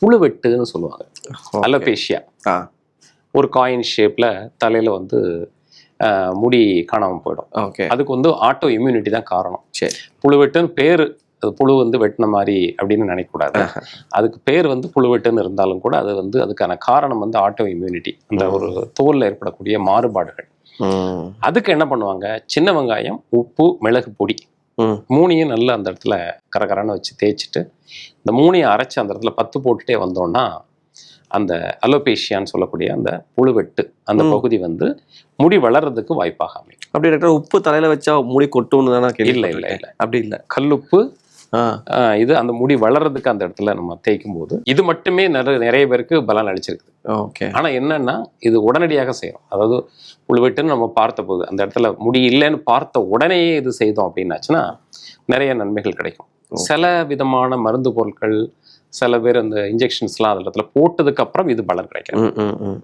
புழுவெட்டுன்னு சொல்லுவாங்க. Okay. Alopecia. ஆ. ஒரு coin ஷேப்ல தலையில வந்து முடி காணாம போயிடும். ஓகே. அதுக்கு வந்து ஆட்டோ இம்யூனிட்டி தான் காரணம். சரி. புழுவெட்டுன்னு பேரு, அது புழு வந்து வெட்டின மாதிரி அப்படின்னு நினைக்கக்கூடாது. அதுக்கு பேர் வந்து புழுவெட்டுன்னு இருந்தாலும் கூட அது வந்து அதுக்கான காரணம் வந்து ஆட்டோ இம்யூனிட்டி, அந்த ஒரு தோல்ல ஏற்படக்கூடிய மாறுபாடுகள். அதுக்கு என்ன பண்ணுவாங்க, சின்ன வெங்காயம், உப்பு, மிளகு பொடி மூணையும் நல்லா அந்த இடத்துல கரகரன்னு வச்சு தேய்ச்சிட்டு இந்த மூணையும் அரைச்சி அந்த இடத்துல பத்து போட்டுட்டே வந்தோம்னா அந்த அலோபேஷியான்னு சொல்லக்கூடிய அந்த புழுவெட்டு அந்த பகுதி வந்து முடி வளர்றதுக்கு வாய்ப்பாக அமையும். அப்படி டாக்டர் உப்பு தலையில வச்சா முடி கொட்டும்னு தானே கேள்வி? இல்லை இல்லை இல்லை, அப்படி இல்லை. கல்லுப்பு இது அந்த முடி வளர்றதுக்கு அந்த இடத்துல நம்ம தேய்க்கும் போது இது மட்டுமே நிறைய பேருக்கு பலன் அளிச்சிருக்கு. ஓகே. ஆனா என்னன்னா இது உடனடியாக செய்யும். அதாவது புழுவெட்டுன்னு நம்ம பார்த்த போது அந்த இடத்துல முடி இல்லைன்னு பார்த்த உடனேயே இது செய்தோம் அப்படின்னாச்சுன்னா நிறைய நன்மைகள் கிடைக்கும். சில விதமான மருந்து பொருட்கள், சில பேர் அந்த இன்ஜெக்ஷன்ஸ்லாம் அந்த இடத்துல போட்டதுக்கு அப்புறம் இது பலன் கிடைக்கும்.